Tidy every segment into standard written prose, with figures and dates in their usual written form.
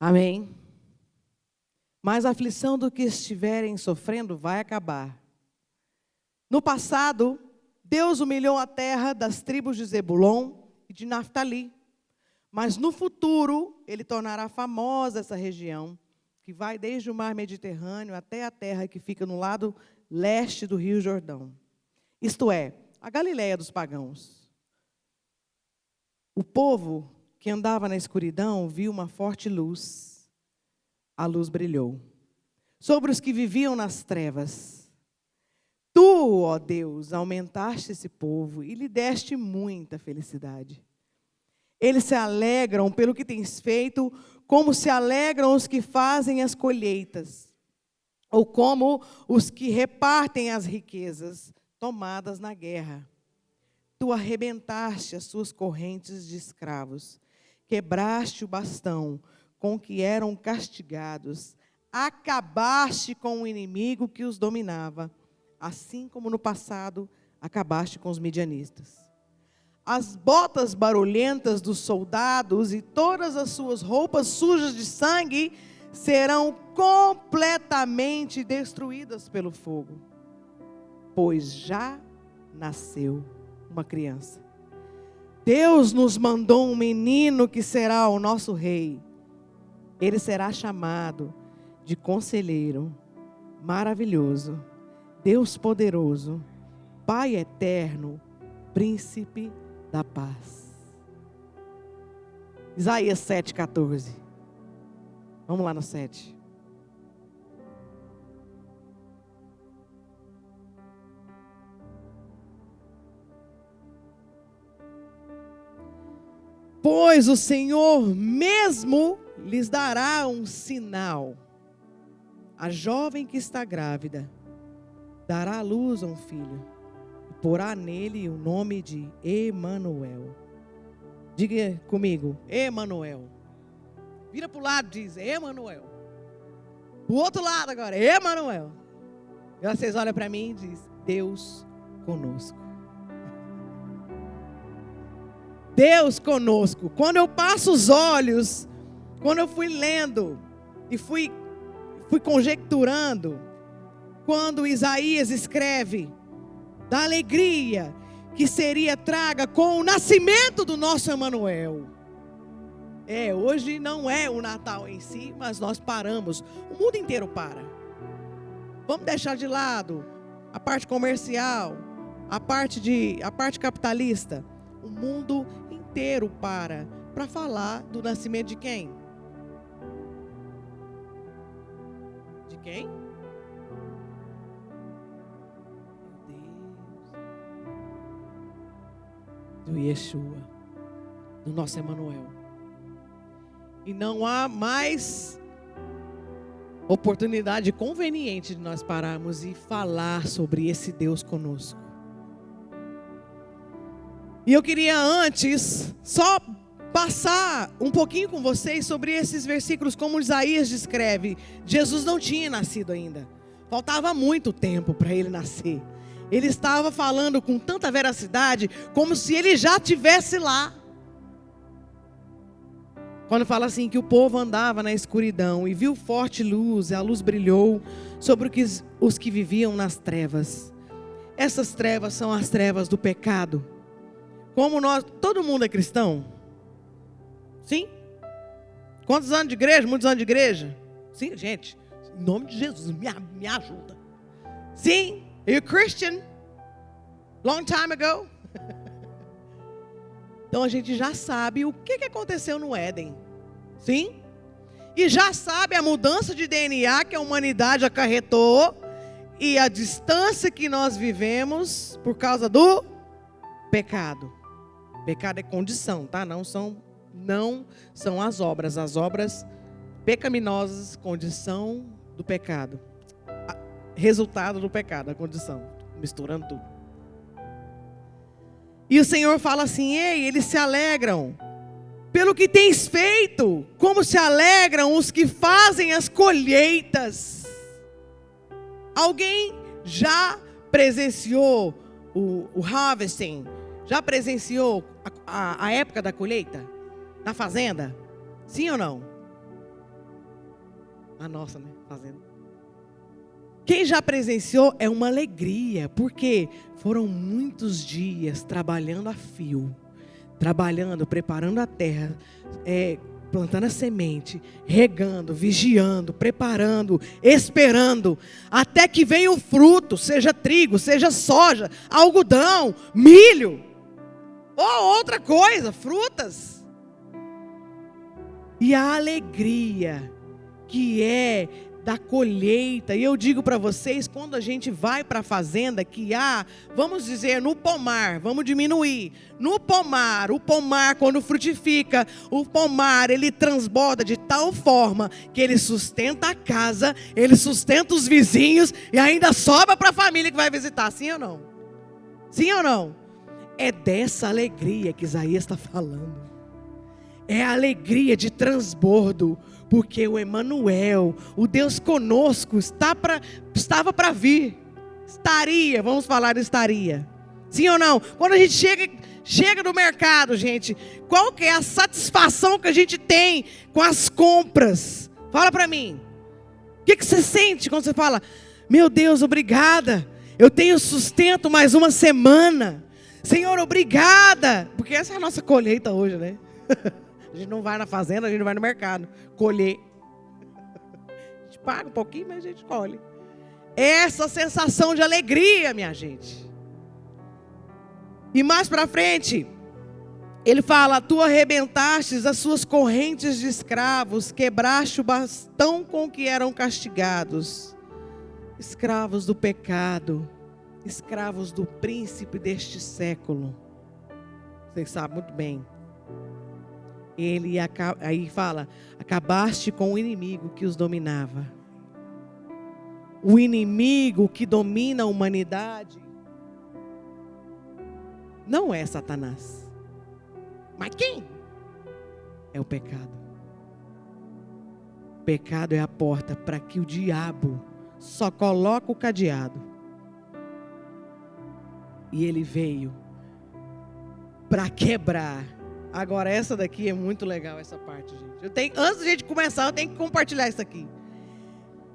Amém? Mas a aflição do que estiverem sofrendo vai acabar. No passado, Deus humilhou a terra das tribos de Zebulon e de Naftali. Mas no futuro, Ele tornará famosa essa região, que vai desde o mar Mediterrâneo até a terra que fica no lado leste do Rio Jordão. Isto é, a Galileia dos pagãos. O povo que andava na escuridão viu uma forte luz. A luz brilhou sobre os que viviam nas trevas. Tu, ó Deus, aumentaste esse povo e lhe deste muita felicidade. Eles se alegram pelo que tens feito, como se alegram os que fazem as colheitas, ou como os que repartem as riquezas tomadas na guerra. Tu arrebentaste as suas correntes de escravos, quebraste o bastão com que eram castigados, acabaste com o inimigo que os dominava, assim como no passado acabaste com os midianistas. As botas barulhentas dos soldados e todas as suas roupas sujas de sangue serão completamente destruídas pelo fogo, pois já nasceu uma criança. Deus nos mandou um menino que será o nosso rei. Ele será chamado de Conselheiro, Maravilhoso, Deus Poderoso, Pai Eterno, Príncipe da Paz. Isaías 7,14. Vamos lá no 7. Pois o Senhor mesmo lhes dará um sinal. A jovem que está grávida dará à luz a um filho, e porá nele o nome de Emanuel. Diga comigo, Emanuel. Vira para o lado e diz, Emanuel. O outro lado agora, Emanuel. E vocês olham para mim e dizem, Deus conosco. Deus conosco. Quando eu passo os olhos, quando eu fui lendo e fui conjecturando, quando Isaías escreve da alegria que seria traga com o nascimento do nosso Emanuel. Hoje não é o Natal em si, mas nós paramos. O mundo inteiro para. Vamos deixar de lado a parte comercial, a parte capitalista. O mundo inteiro para falar do nascimento de quem? De quem? Meu Deus. Do Yeshua, do nosso Emanuel. E não há mais oportunidade conveniente de nós pararmos e falar sobre esse Deus conosco. E eu queria antes só passar um pouquinho com vocês sobre esses versículos, como Isaías descreve. Jesus não tinha nascido ainda. Faltava muito tempo para ele nascer. Ele estava falando com tanta veracidade, como se ele já estivesse lá. Quando fala assim, que o povo andava na escuridão e viu forte luz, e a luz brilhou sobre os que viviam nas trevas. Essas trevas são as trevas do pecado. Como todo mundo é cristão? Sim? Quantos anos de igreja? Muitos anos de igreja? Sim, gente. Em nome de Jesus, me ajuda. Sim? Are you Christian? Long time ago? Então a gente já sabe o que aconteceu no Éden. Sim? E já sabe a mudança de DNA que a humanidade acarretou e a distância que nós vivemos por causa do pecado. Pecado é condição, tá? Não são as obras pecaminosas, condição do pecado. Resultado do pecado, a condição. Misturando tudo. E o Senhor fala assim, eles se alegram pelo que tens feito, como se alegram os que fazem as colheitas. Alguém já presenciou o harvesting? Já presenciou a época da colheita? Na fazenda? Sim ou não? A nossa, né? Fazenda. Quem já presenciou é uma alegria, porque foram muitos dias trabalhando a fio, trabalhando, preparando a terra, plantando a semente, regando, vigiando, preparando, esperando, até que venha o fruto, seja trigo, seja soja, algodão, milho, ou outra coisa, frutas. E a alegria que é da colheita. E eu digo para vocês, quando a gente vai para a fazenda, que vamos dizer, no pomar, vamos diminuir, no pomar, o pomar quando frutifica, o pomar ele transborda de tal forma que ele sustenta a casa, ele sustenta os vizinhos e ainda sobra para a família que vai visitar, sim ou não? Sim ou não? É dessa alegria que Isaías está falando. É a alegria de transbordo, porque o Emanuel, o Deus conosco, estava para vir. Estaria, vamos falar estaria. Sim ou não? Quando a gente chega no mercado, gente, qual que é a satisfação que a gente tem com as compras? Fala para mim. O que você sente quando você fala, meu Deus, obrigada, eu tenho sustento mais uma semana. Senhor, obrigada. Porque essa é a nossa colheita hoje, né? A gente não vai na fazenda, a gente vai no mercado colher. A gente paga um pouquinho, mas a gente colhe. Essa sensação de alegria, minha gente. E mais para frente, ele fala, tu arrebentastes as suas correntes de escravos, quebraste o bastão com que eram castigados. Escravos do pecado, escravos do príncipe deste século. Vocês sabem muito bem. Ele aí fala, acabaste com o inimigo que os dominava. O inimigo que domina a humanidade não é Satanás. Mas quem? É o pecado. O pecado é a porta para que o diabo só coloque o cadeado. E ele veio para quebrar. Agora, essa daqui é muito legal, essa parte, gente. Antes de a gente começar, eu tenho que compartilhar isso aqui.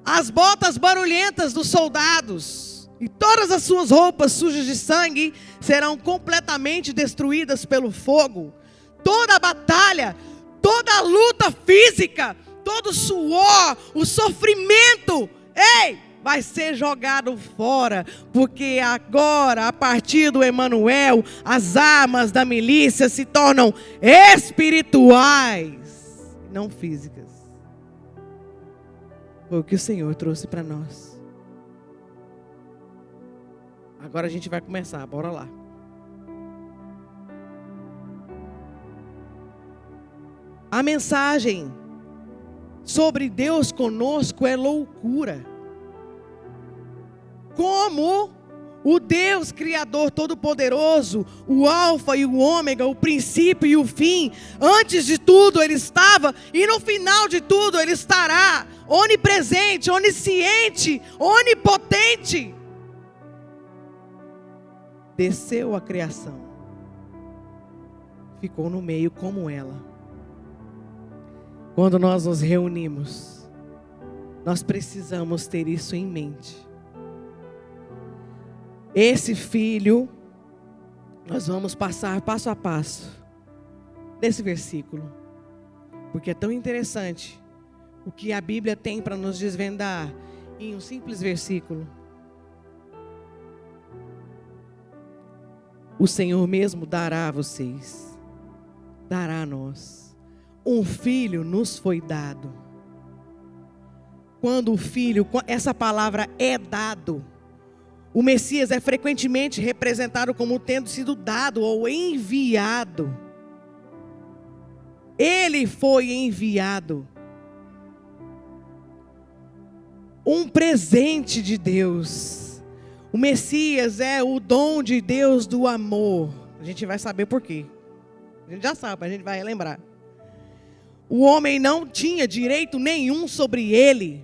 As botas barulhentas dos soldados e todas as suas roupas sujas de sangue serão completamente destruídas pelo fogo. Toda a batalha, toda a luta física, todo o suor, o sofrimento, vai ser jogado fora, porque agora, a partir do Emanuel, as armas da milícia se tornam espirituais, não físicas. Foi o que o Senhor trouxe para nós. Agora a gente vai começar, bora lá. A mensagem sobre Deus conosco é loucura. Como o Deus Criador Todo-Poderoso, o Alfa e o Ômega, o princípio e o fim, antes de tudo Ele estava, e no final de tudo Ele estará, onipresente, onisciente, onipotente. Desceu a criação, ficou no meio como ela. Quando nós nos reunimos, nós precisamos ter isso em mente. Esse filho, nós vamos passar passo a passo nesse versículo, porque é tão interessante o que a Bíblia tem para nos desvendar em um simples versículo. O Senhor mesmo dará a vocês, dará a nós. Um filho nos foi dado. Quando o filho, essa palavra é dado, o Messias é frequentemente representado como tendo sido dado ou enviado. Ele foi enviado. Um presente de Deus. O Messias é o dom de Deus do amor. A gente vai saber por quê. A gente já sabe, a gente vai lembrar. O homem não tinha direito nenhum sobre ele.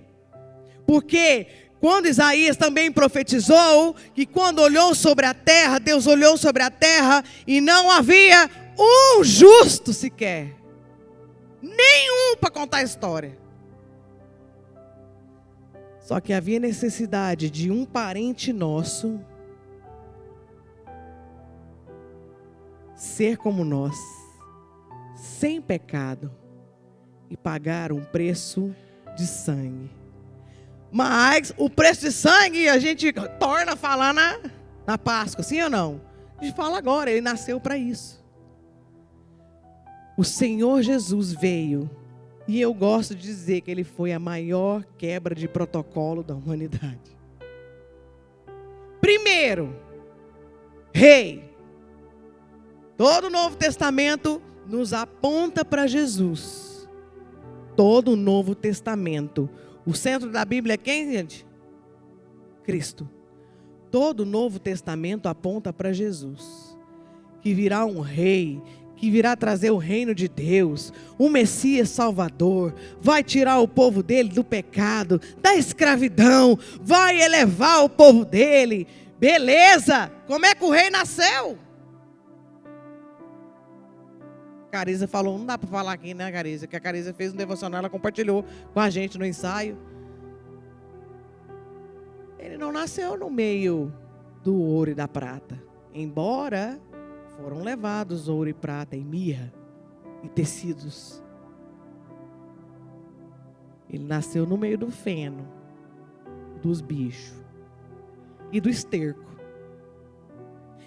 Porque quando Isaías também profetizou que quando olhou sobre a terra, Deus olhou sobre a terra e não havia um justo sequer. Nenhum para contar a história. Só que havia necessidade de um parente nosso ser como nós, sem pecado, e pagar um preço de sangue. Mas o preço de sangue a gente torna a falar na Páscoa, sim ou não? A gente fala agora, ele nasceu para isso. O Senhor Jesus veio, e eu gosto de dizer que ele foi a maior quebra de protocolo da humanidade. Primeiro, rei. Todo o Novo Testamento nos aponta para Jesus. Todo o Novo Testamento. O centro da Bíblia é quem, gente? Cristo. Todo o Novo Testamento aponta para Jesus. Que virá um rei, que virá trazer o reino de Deus, um Messias Salvador, vai tirar o povo dele do pecado, da escravidão, vai elevar o povo dele. Beleza! Como é que o rei nasceu? Cariza falou, não dá para falar aqui, né, Cariza? Que a Cariza fez um devocional, ela compartilhou com a gente no ensaio. Ele não nasceu no meio do ouro e da prata. Embora foram levados ouro e prata e mirra e tecidos. Ele nasceu no meio do feno, dos bichos e do esterco.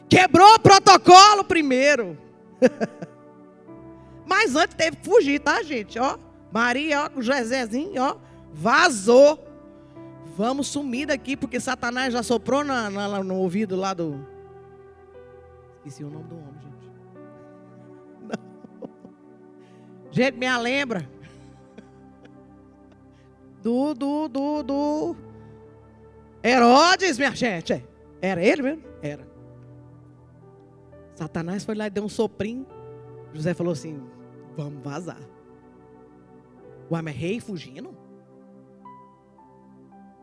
Quebrou o protocolo primeiro. Mas antes teve que fugir, tá, gente? Ó, Maria, ó, com o Josézinho, ó, vazou. Vamos sumir daqui, porque Satanás já soprou no ouvido lá do... Esqueci o nome do homem, gente. Não. Gente, me lembra. Do Herodes, minha gente. Era ele mesmo? Era. Satanás foi lá e deu um soprinho. José falou assim, vamos vazar. Ué, mas rei fugindo?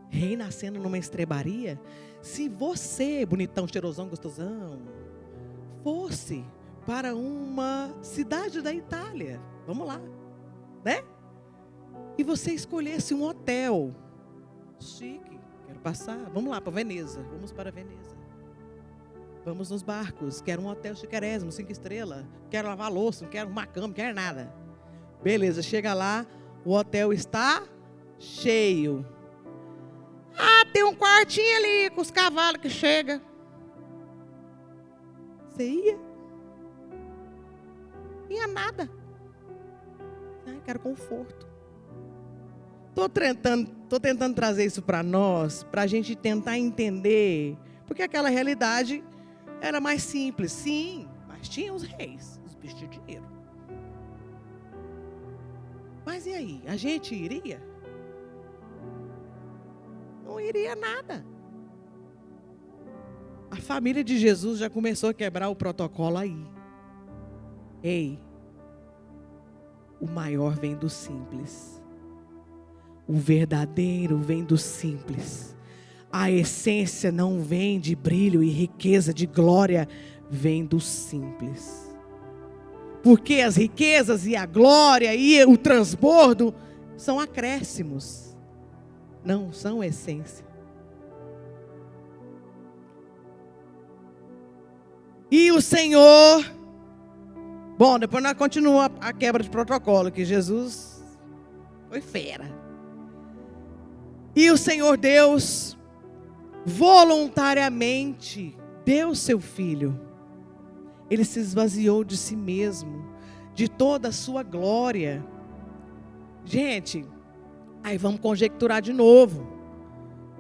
Rei nascendo numa estrebaria? Se você, bonitão, cheirosão, gostosão, fosse para uma cidade da Itália, vamos lá, né? E você escolhesse um hotel chique, quero passar, vamos lá para Veneza, vamos para Veneza. Vamos nos barcos, quero um hotel chiquérrimo, 5 estrelas, quero lavar louça, não quero uma cama, não quero nada. Beleza, chega lá, o hotel está cheio. Ah, tem um quartinho ali com os cavalos que chega. Você ia? Ia nada. Ai, quero conforto. Estou tentando trazer isso para nós, para a gente tentar entender, porque aquela realidade era mais simples, sim, mas tinha os reis, os bichos de dinheiro. Mas e aí? A gente iria? Não iria nada. A família de Jesus já começou a quebrar o protocolo aí. Ei, o maior vem do simples. O verdadeiro vem do simples. A essência não vem de brilho e riqueza, de glória, vem do simples. Porque as riquezas e a glória e o transbordo são acréscimos, não são essência. E o Senhor, bom, depois nós continuamos a quebra de protocolo, que Jesus foi fera. E o Senhor Deus voluntariamente deu seu filho. Ele se esvaziou de si mesmo, de toda a sua glória. Gente, aí vamos conjecturar de novo.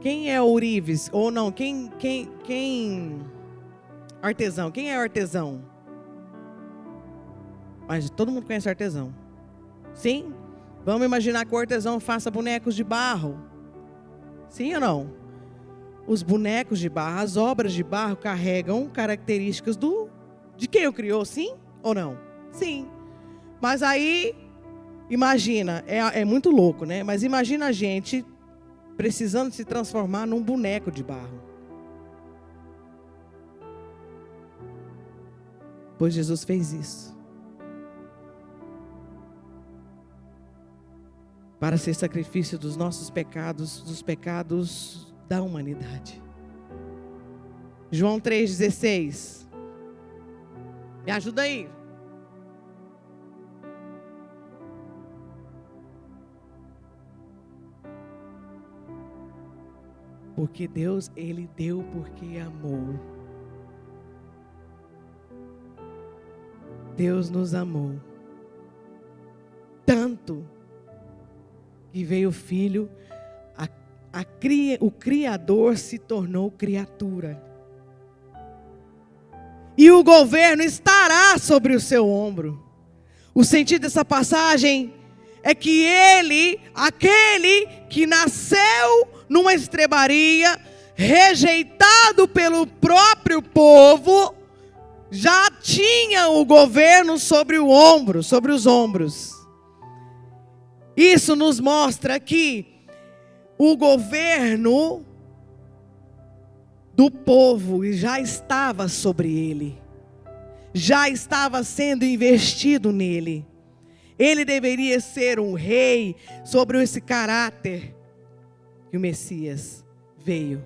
Quem é ourives? Ou não, quem artesão? Quem é artesão? Mas todo mundo conhece artesão. Sim? Vamos imaginar que o artesão faça bonecos de barro. Sim ou não? Os bonecos de barro, as obras de barro carregam características de quem o criou, sim ou não? Sim. Mas aí, imagina, é muito louco, né? Mas imagina a gente precisando se transformar num boneco de barro. Pois Jesus fez isso. para ser sacrifício dos nossos pecados, dos pecados da humanidade. João 3,16. Me ajuda aí. Porque Deus, Ele deu porque amou. Deus nos amou tanto que veio o Filho, o Criador se tornou criatura. E o governo estará sobre o seu ombro. O sentido dessa passagem é que ele, aquele que nasceu numa estrebaria, rejeitado pelo próprio povo, já tinha o governo sobre o ombro, sobre os ombros. Isso nos mostra que o governo do povo já estava sobre ele, já estava sendo investido nele. Ele deveria ser um rei sobre esse caráter que o Messias veio.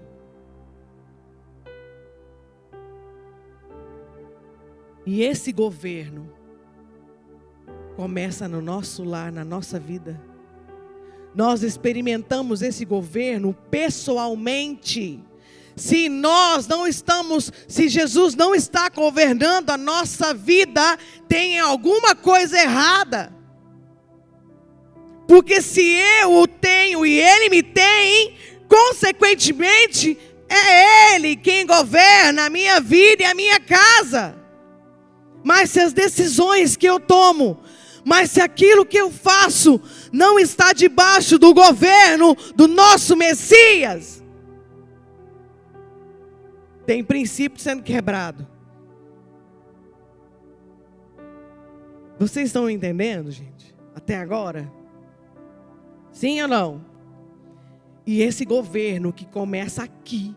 E esse governo começa no nosso lar, na nossa vida. Nós experimentamos esse governo pessoalmente. Se nós não estamos, se Jesus não está governando a nossa vida, tem alguma coisa errada. Porque se eu o tenho e Ele me tem, consequentemente, é Ele quem governa a minha vida e a minha casa. Mas se as decisões que eu tomo, mas se aquilo que eu faço não está debaixo do governo do nosso Messias, tem princípio sendo quebrado. Vocês estão entendendo, gente? Até agora? Sim ou não? E esse governo que começa aqui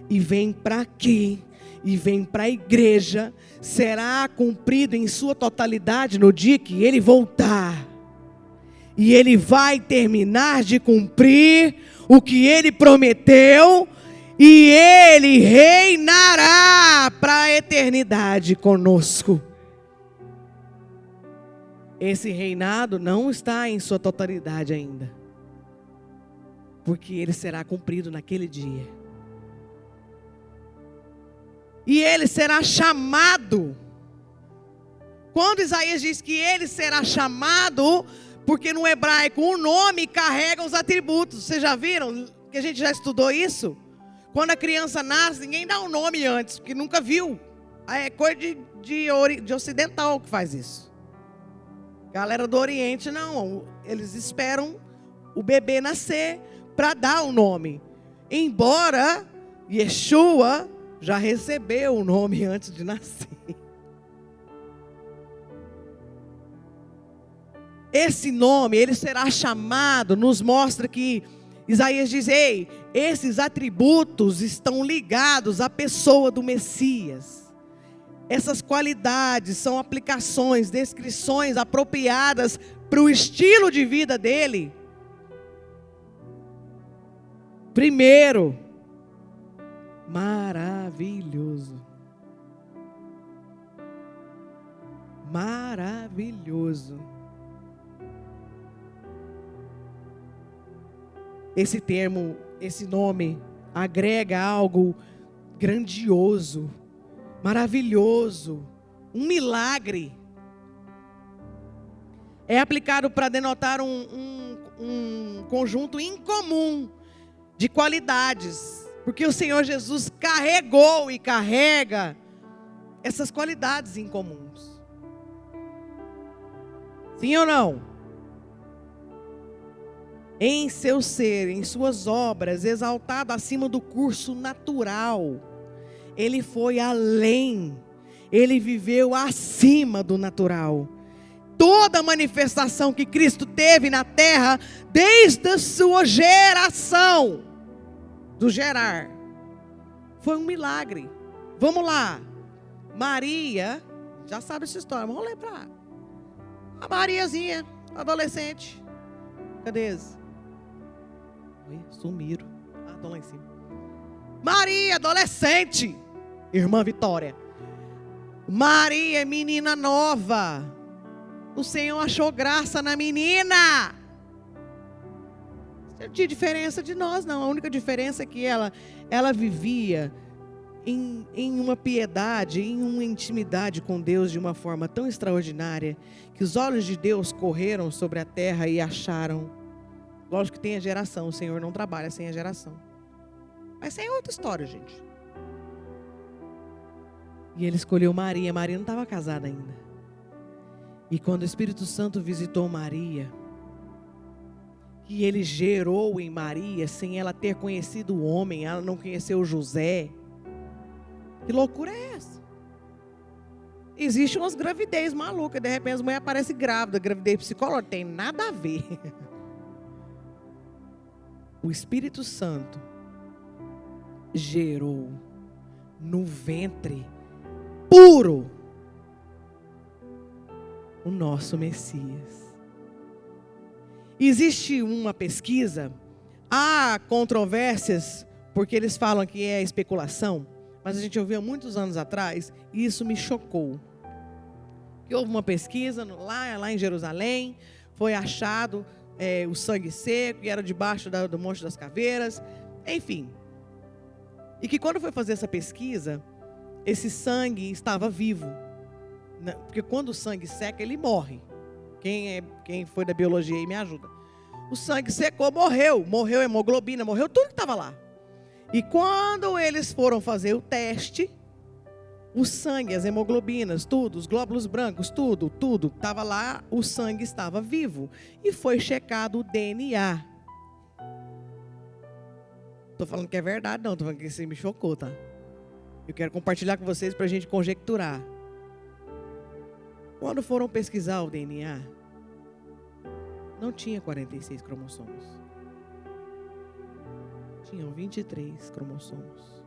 e vem para aqui e vem para a igreja, será cumprido em sua totalidade no dia que Ele voltar. E Ele vai terminar de cumprir o que Ele prometeu, e Ele reinará para a eternidade conosco. Esse reinado não está em sua totalidade ainda, porque ele será cumprido naquele dia. E ele será chamado. Quando Isaías diz que ele será chamado, porque no hebraico o nome carrega os atributos. Vocês já viram? Que a gente já estudou isso? Quando a criança nasce, ninguém dá um nome antes, porque nunca viu. É coisa de ocidental que faz isso. Galera do Oriente não. Eles esperam o bebê nascer para dar o nome. Embora Yeshua já recebeu o nome antes de nascer. Esse nome, ele será chamado, nos mostra que Isaías diz: ei, esses atributos estão ligados à pessoa do Messias. Essas qualidades são aplicações, descrições apropriadas para o estilo de vida dele. Primeiro, maravilhoso. Maravilhoso. Esse termo, esse nome, agrega algo grandioso, maravilhoso, um milagre. É aplicado para denotar um conjunto incomum de qualidades, porque o Senhor Jesus carregou e carrega essas qualidades incomuns. Sim ou não? Em seu ser, em suas obras, exaltado acima do curso natural, ele foi além, ele viveu acima do natural. Toda a manifestação que Cristo teve na terra, desde a sua geração, do gerar, foi um milagre. Vamos lá, Maria, já sabe essa história, vamos lembrar. A Mariazinha, adolescente, Cadê esse? Oi, sumiram. Ah, estão lá em cima. Maria, adolescente. Irmã Vitória. Maria, menina nova. O Senhor achou graça na menina. Não tinha diferença de nós, não. A única diferença é que ela vivia em uma piedade, em uma intimidade com Deus de uma forma tão extraordinária, que os olhos de Deus correram sobre a terra e acharam. Lógico que tem a geração, o Senhor não trabalha sem a geração. Mas é outra história, gente. E ele escolheu Maria. Maria não estava casada ainda. E quando o Espírito Santo visitou Maria, e ele gerou em Maria, sem ela ter conhecido o homem, ela não conheceu José. Que loucura é essa? Existe umas gravidez malucas, de repente a mulher aparece grávida, gravidez psicológica, tem nada a ver. O Espírito Santo gerou no ventre puro o nosso Messias. Existe uma pesquisa, há controvérsias, porque eles falam que é especulação, mas a gente ouviu há muitos anos atrás, e isso me chocou. Que houve uma pesquisa lá em Jerusalém, foi achado o sangue seco, que era debaixo do Monte das Caveiras, enfim. E que quando foi fazer essa pesquisa, esse sangue estava vivo. Porque quando o sangue seca, ele morre. Quem foi da biologia aí me ajuda. O sangue secou, morreu a hemoglobina, morreu tudo que estava lá. E quando eles foram fazer o teste, o sangue, as hemoglobinas, tudo, os glóbulos brancos, tudo, estava lá, o sangue estava vivo. E foi checado o DNA. Estou falando que é verdade, não, estou falando que isso me chocou, tá? Eu quero compartilhar com vocês para a gente conjecturar. Quando foram pesquisar o DNA, não tinha 46 cromossomos. Tinham 23 cromossomos.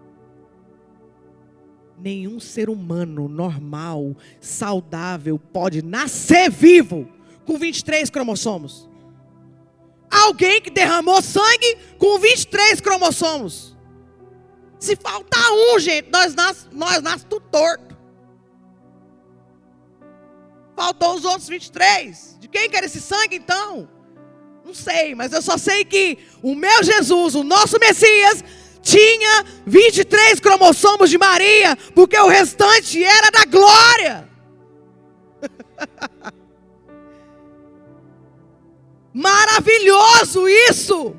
Nenhum ser humano normal, saudável, pode nascer vivo com 23 cromossomos. Alguém que derramou sangue com 23 cromossomos. Se faltar um, gente, nós nascemos tudo torto. Faltou os outros 23. De quem que era esse sangue então? Não sei, mas eu só sei que o meu Jesus, o nosso Messias, tinha 23 cromossomos de Maria, porque o restante era da glória. Maravilhoso isso.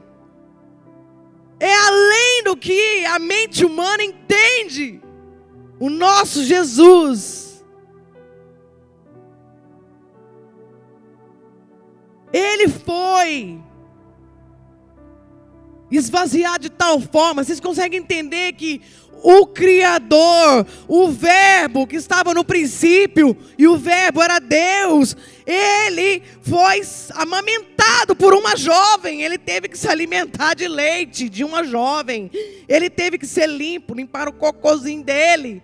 É além do que a mente humana entende. O nosso Jesus, ele foi esvaziado de tal forma, vocês conseguem entender que o Criador, o Verbo que estava no princípio, e o Verbo era Deus, ele foi amamentado por uma jovem, ele teve que se alimentar de leite de uma jovem, ele teve que ser limpar o cocôzinho dele,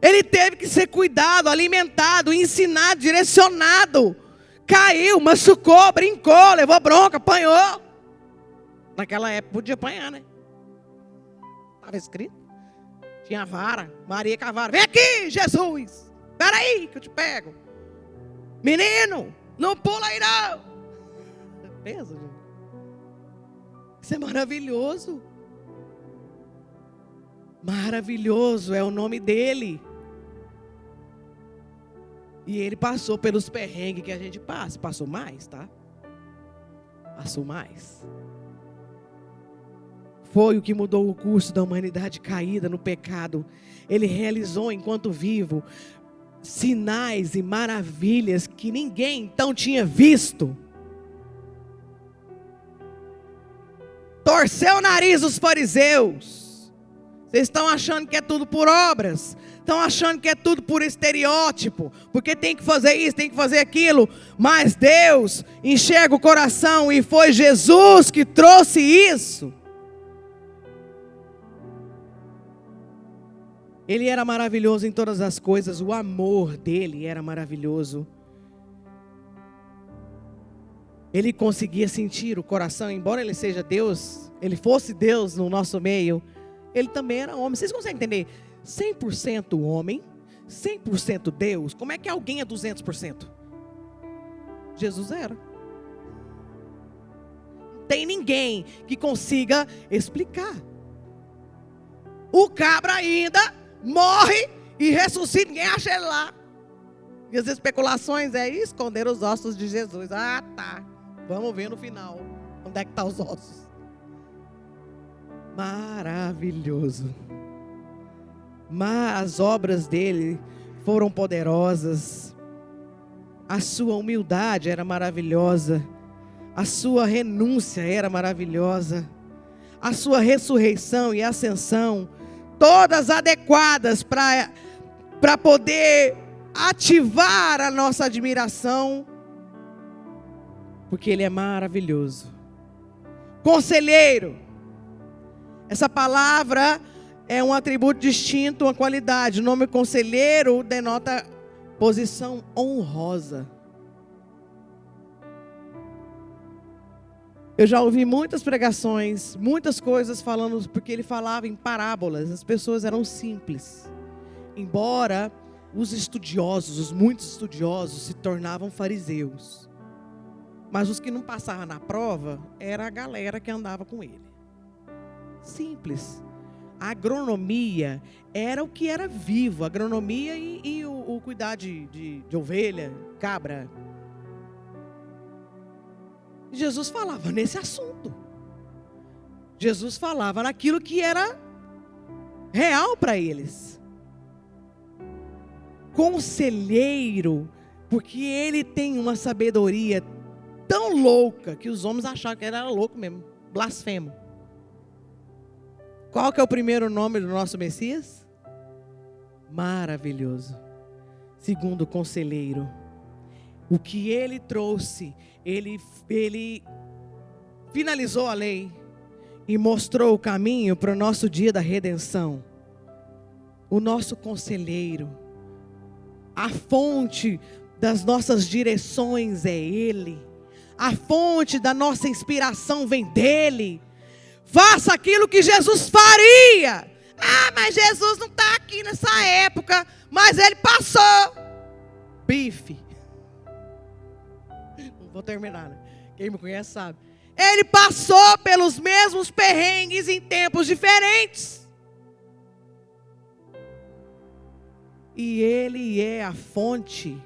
ele teve que ser cuidado, alimentado, ensinado, direcionado. Caiu, machucou, brincou, levou bronca, apanhou. Naquela época podia apanhar, né? Estava escrito. Tinha a vara, Maria com a vara. Vem aqui, Jesus. Espera aí que eu te pego. Menino, não pula aí não. Pensa, gente. Isso é maravilhoso. Maravilhoso é o nome dele. E ele passou pelos perrengues que a gente passa. Passou mais, tá? Passou mais. Foi o que mudou o curso da humanidade caída no pecado. Ele realizou enquanto vivo sinais e maravilhas que ninguém então tinha visto. Torceu o nariz dos fariseus. Vocês estão achando que é tudo por obras. Estão achando que é tudo por estereótipo, porque tem que fazer isso, tem que fazer aquilo, mas Deus enxerga o coração e foi Jesus que trouxe isso. Ele era maravilhoso em todas as coisas, o amor dele era maravilhoso. Ele conseguia sentir o coração, embora ele seja Deus, ele fosse Deus no nosso meio, ele também era homem. Vocês conseguem entender? 100% homem, 100% Deus. Como é que alguém é 200%? Jesus era. Não tem ninguém que consiga explicar. O cabra ainda morre e ressuscita, ninguém acha ele lá. E as especulações é esconder os ossos de Jesus. Ah, tá. Vamos ver no final onde é que estão os ossos. Maravilhoso. Mas as obras dele foram poderosas. A sua humildade era maravilhosa. A sua renúncia era maravilhosa. A sua ressurreição e ascensão, todas adequadas para poder ativar a nossa admiração, porque ele é maravilhoso. Conselheiro. Essa palavra é um atributo distinto, uma qualidade. O nome conselheiro denota posição honrosa. Eu já ouvi muitas pregações, muitas coisas falando, porque ele falava em parábolas. As pessoas eram simples. Embora os estudiosos, os muitos estudiosos, se tornavam fariseus. Mas os que não passavam na prova, era a galera que andava com ele. Simples. A agronomia era o que era vivo. A agronomia e o cuidar de ovelha, cabra. Jesus falava nesse assunto. Jesus falava naquilo que era real para eles. Conselheiro, porque ele tem uma sabedoria tão louca que os homens achavam que ele era louco mesmo, blasfemo. Qual que é o primeiro nome do nosso Messias? Maravilhoso. Segundo, conselheiro. O que ele trouxe, ele finalizou a lei e mostrou o caminho para o nosso dia da redenção. O nosso conselheiro, a fonte das nossas direções é ele. A fonte da nossa inspiração vem dele. Faça aquilo que Jesus faria. Ah, mas Jesus não está aqui nessa época. Mas ele passou. Bife. Não vou terminar, né? Quem me conhece sabe. Ele passou pelos mesmos perrengues em tempos diferentes. E ele é a fonte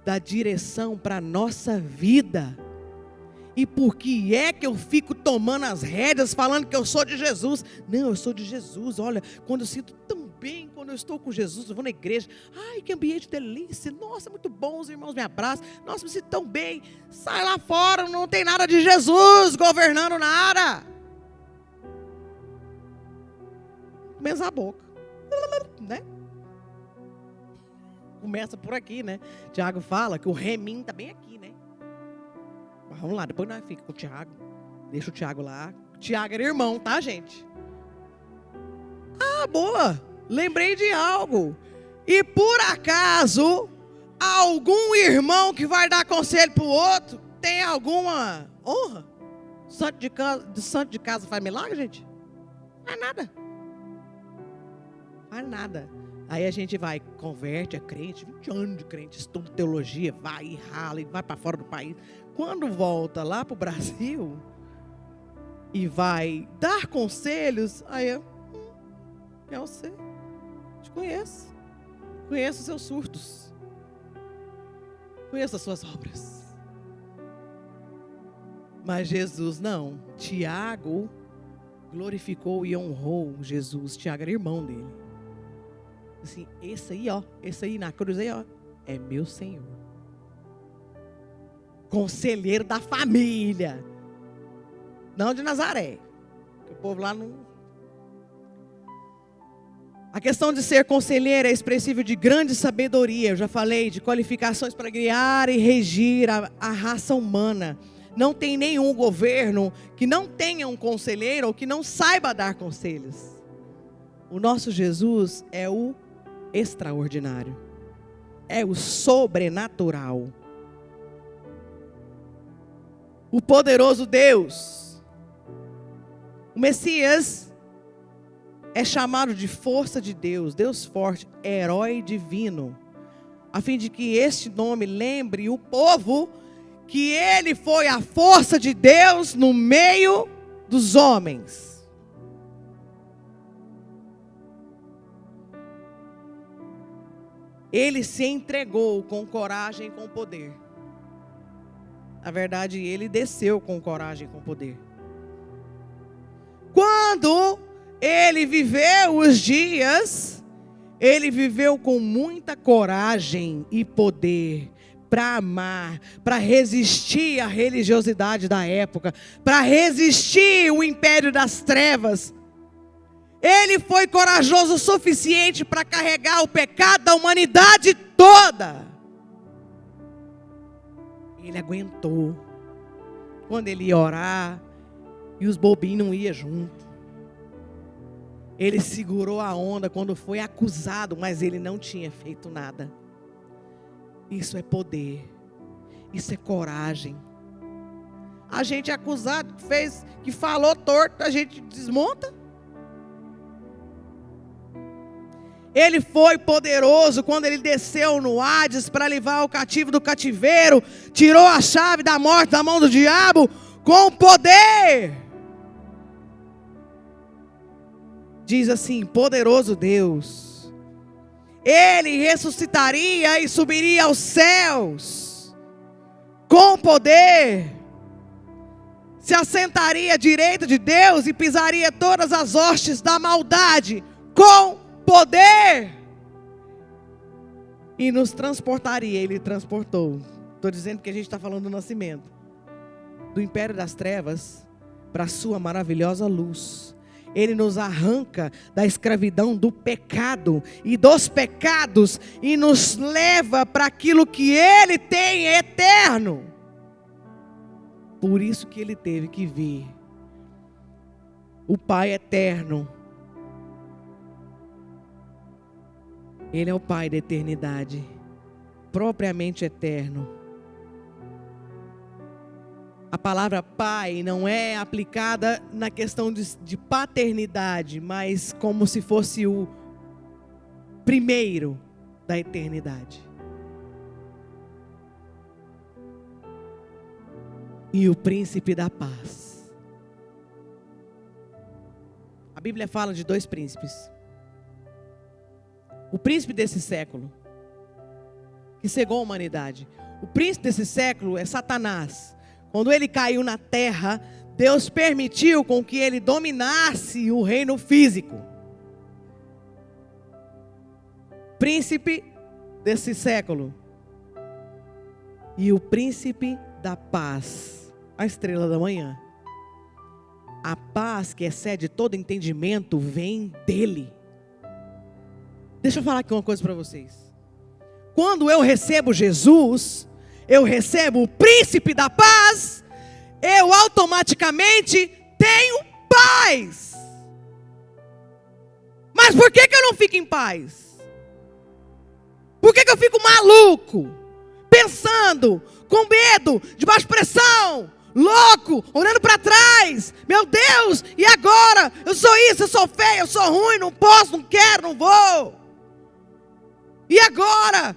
da direção para a nossa vida. E por que é que eu fico tomando as rédeas, falando que eu sou de Jesus? Não, eu sou de Jesus. Olha, quando eu sinto tão bem, quando eu estou com Jesus, eu vou na igreja. Ai, que ambiente delícia. Nossa, muito bom, os irmãos me abraçam. Nossa, me sinto tão bem. Sai lá fora, não tem nada de Jesus governando nada. Começa a boca. Né? Começa por aqui, né? Tiago fala que o reminho está bem aqui, né? Mas vamos lá, depois nós fica com o Tiago. Deixa o Tiago lá. O Tiago era irmão, tá, gente? Ah, boa! Lembrei de algo. E por acaso, algum irmão que vai dar conselho pro outro tem alguma honra? Santo de casa faz milagre, gente? Faz nada. Faz nada. Aí a gente vai, converte, é crente, 20 anos de crente, estuda teologia, vai e rala e vai para fora do país. Quando volta lá para o Brasil e vai dar conselhos, aí eu, é você, te conheço os seus surtos, conheço as suas obras. Mas Jesus não. Tiago glorificou e honrou Jesus. Tiago era irmão dele. Assim, esse aí na cruz aí, ó, é meu Senhor. Conselheiro da família. Não de Nazaré. O povo lá não... A questão de ser conselheiro é expressivo de grande sabedoria. Eu já falei de qualificações para guiar e regir a raça humana. Não tem nenhum governo que não tenha um conselheiro ou que não saiba dar conselhos. O nosso Jesus é o extraordinário. É o sobrenatural. o poderoso Deus. O Messias é chamado de força de Deus, Deus forte, herói divino, a fim de que este nome lembre o povo que ele foi a força de Deus no meio dos homens. Ele se entregou com coragem e com poder. Na verdade, ele desceu com coragem e com poder. Quando ele viveu os dias, ele viveu com muita coragem e poder para amar, para resistir à religiosidade da época, para resistir ao império das trevas. Ele foi corajoso o suficiente para carregar o pecado da humanidade toda. Ele aguentou. Quando ele ia orar, e os bobinhos não iam junto. Ele segurou a onda quando foi acusado, mas ele não tinha feito nada. Isso é poder. Isso é coragem. A gente é acusado, que falou torto, a gente desmonta. Ele foi poderoso quando ele desceu no Hades para livrar o cativo do cativeiro, tirou a chave da morte da mão do diabo com poder. Diz assim, poderoso Deus. Ele ressuscitaria e subiria aos céus com poder. Se assentaria à direita de Deus e pisaria todas as hostes da maldade com poder, e nos transportaria. Ele transportou. Estou dizendo que a gente está falando do nascimento do império das trevas para a sua maravilhosa luz. Ele nos arranca da escravidão do pecado e dos pecados e nos leva para aquilo que Ele tem eterno. Por isso que Ele teve que vir. O Pai eterno. Ele é o Pai da eternidade, propriamente eterno. A palavra pai não é aplicada na questão de paternidade, mas como se fosse o primeiro da eternidade. E o príncipe da paz. A Bíblia fala de dois príncipes. O príncipe desse século, que cegou a humanidade. O príncipe desse século é Satanás. Quando ele caiu na terra, Deus permitiu com que ele dominasse o reino físico. Príncipe desse século. E o príncipe da paz, a estrela da manhã. A paz que excede todo entendimento vem dele. Deixa eu falar aqui uma coisa para vocês. Quando eu recebo Jesus, eu recebo o príncipe da paz, eu automaticamente tenho paz. Mas por que eu não fico em paz? Por que eu fico maluco, pensando, com medo, de baixa pressão, louco, olhando para trás? Meu Deus, e agora? Eu sou isso, eu sou feio, eu sou ruim, não posso, não quero, não vou. E agora?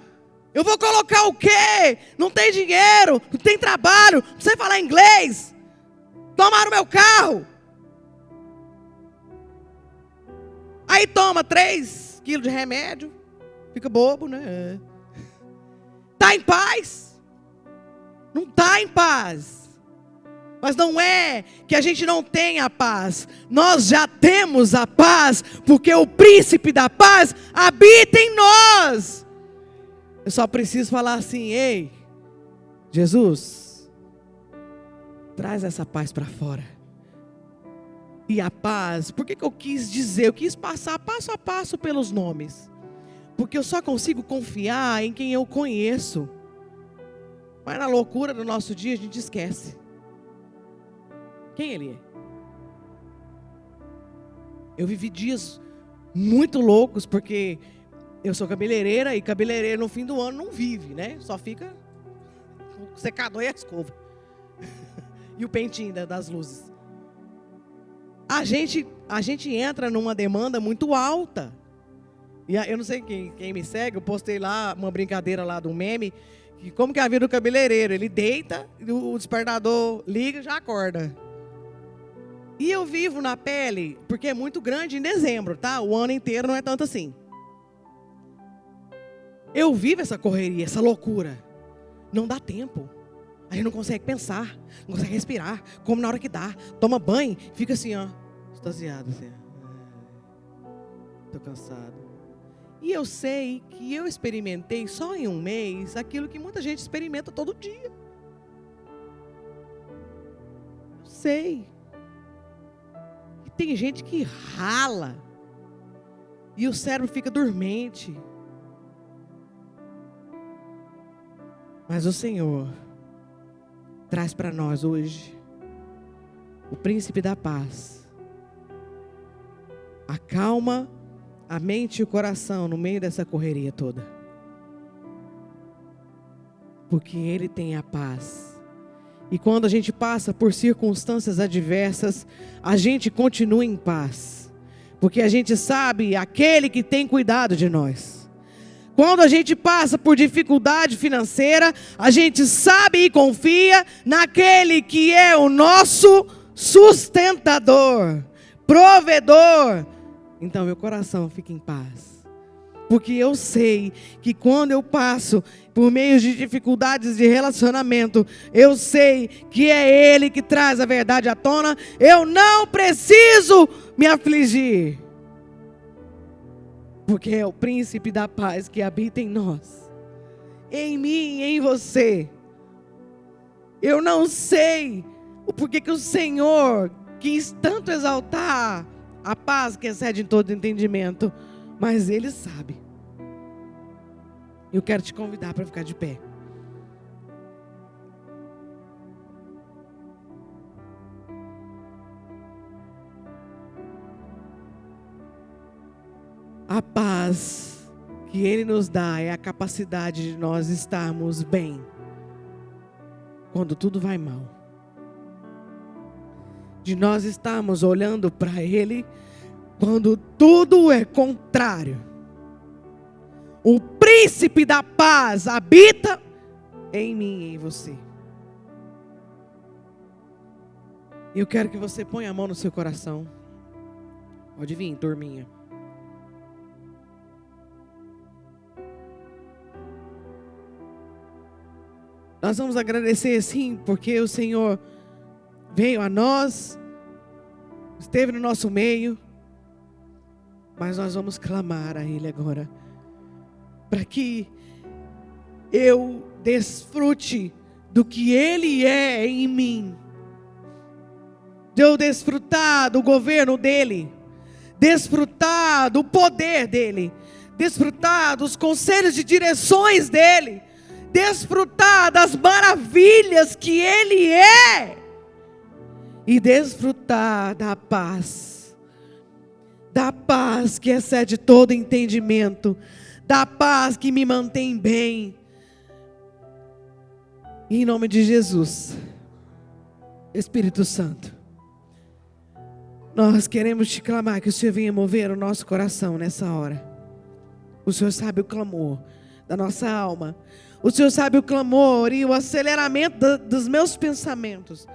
Eu vou colocar o quê? Não tem dinheiro, não tem trabalho, não sei falar inglês. Tomaram meu carro. Aí toma 3 quilos de remédio. Fica bobo, né? Está em paz? Não está em paz. Mas não é que a gente não tenha paz. Nós já temos a paz, porque o príncipe da paz habita em nós. Eu só preciso falar assim: ei, Jesus, traz essa paz para fora. E a paz, por que eu quis dizer? Eu quis passar passo a passo pelos nomes. Porque eu só consigo confiar em quem eu conheço. Mas na loucura do nosso dia a gente esquece quem Ele é. Eu vivi dias muito loucos, porque eu sou cabeleireira, e cabeleireiro no fim do ano não vive, né? Só fica com o secador e a escova. E o pentinho das luzes. A gente entra numa demanda muito alta. E eu não sei quem me segue, eu postei lá uma brincadeira lá do meme, que como que é a vida do cabeleireiro? Ele deita, o despertador liga e já acorda. E eu vivo na pele, porque é muito grande em dezembro, tá? O ano inteiro não é tanto assim. Eu vivo essa correria, essa loucura. Não dá tempo. A gente não consegue pensar, não consegue respirar, como na hora que dá. Toma banho, fica assim, ó, extasiado, assim. Tô cansado. E eu sei que eu experimentei só em um mês aquilo que muita gente experimenta todo dia. Eu sei. E tem gente que rala. E o cérebro fica dormente. Mas o Senhor traz para nós hoje o príncipe da paz. Acalma a mente e o coração no meio dessa correria toda. Porque Ele tem a paz. E quando a gente passa por circunstâncias adversas, a gente continua em paz. Porque a gente sabe aquele que tem cuidado de nós. Quando a gente passa por dificuldade financeira, a gente sabe e confia naquele que é o nosso sustentador, provedor. Então meu coração fica em paz. Porque eu sei que quando eu passo por meio de dificuldades de relacionamento, eu sei que é Ele que traz a verdade à tona. Eu não preciso me afligir. Porque é o príncipe da paz que habita em nós. Em mim e em você. Eu não sei o porquê que o Senhor quis tanto exaltar a paz que excede em todo entendimento. Mas Ele sabe. Eu quero te convidar para ficar de pé. A paz que Ele nos dá é a capacidade de nós estarmos bem quando tudo vai mal. De nós estarmos olhando para Ele quando tudo é contrário. O príncipe da paz habita em mim e em você. Eu quero que você ponha a mão no seu coração. Pode vir, turminha. Nós vamos agradecer sim, porque o Senhor veio a nós, esteve no nosso meio, mas nós vamos clamar a Ele agora, para que eu desfrute do que Ele é em mim, de eu desfrutar do governo dEle, desfrutar do poder dEle, desfrutar dos conselhos de direções dEle, desfrutar das maravilhas que Ele é e desfrutar da paz que excede todo entendimento, da paz que me mantém bem. Em nome de Jesus, Espírito Santo, nós queremos te clamar que o Senhor venha mover o nosso coração nessa hora. O Senhor sabe o clamor da nossa alma. O Senhor sabe o clamor e o aceleramento dos meus pensamentos.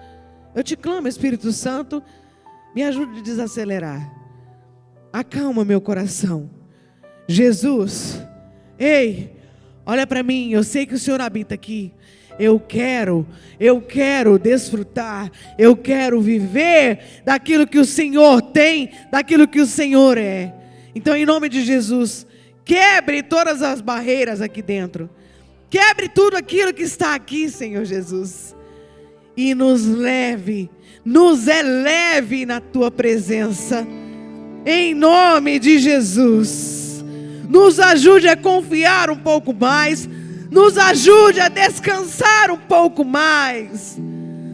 Eu te clamo, Espírito Santo, me ajude a desacelerar. Acalma meu coração. Jesus, ei, olha para mim, eu sei que o Senhor habita aqui. Eu quero desfrutar, eu quero viver daquilo que o Senhor tem, daquilo que o Senhor é. Então, em nome de Jesus, quebre todas as barreiras aqui dentro. Quebre tudo aquilo que está aqui, Senhor Jesus. E nos eleve na Tua presença. Em nome de Jesus. Nos ajude a confiar um pouco mais. Nos ajude a descansar um pouco mais.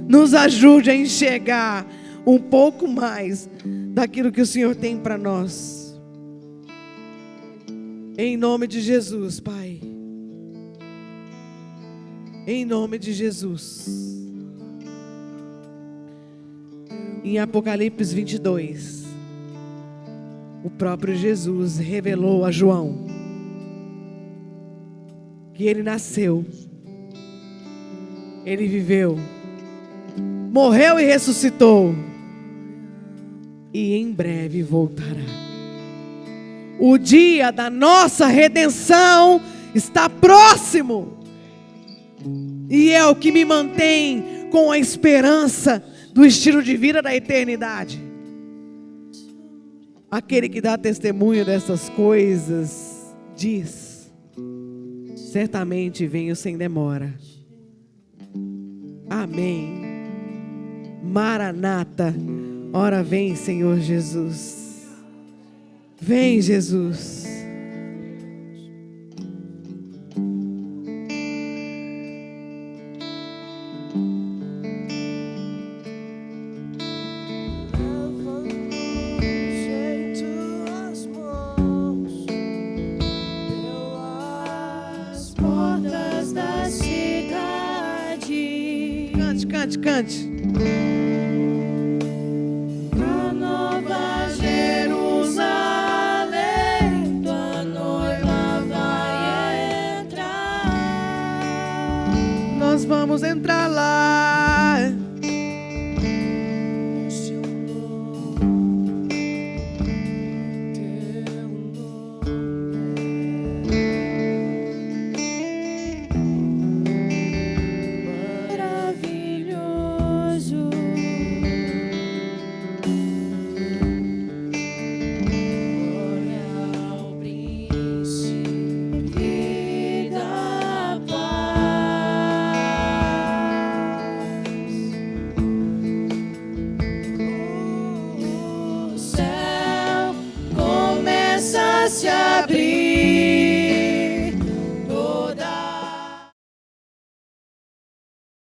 Nos ajude a enxergar um pouco mais daquilo que o Senhor tem para nós. Em nome de Jesus, Pai. Em nome de Jesus. Em Apocalipse 22, o próprio Jesus revelou a João que ele nasceu, ele viveu, morreu e ressuscitou, e em breve voltará. O dia da nossa redenção está próximo, e é o que me mantém com a esperança do estilo de vida da eternidade. Aquele que dá testemunho dessas coisas diz: certamente venho sem demora. Amém. Maranata. Ora vem, Senhor Jesus. Vem, Jesus. Cante. A nova Jerusalém, tua noiva vai entrar. Nós vamos entrar lá. Se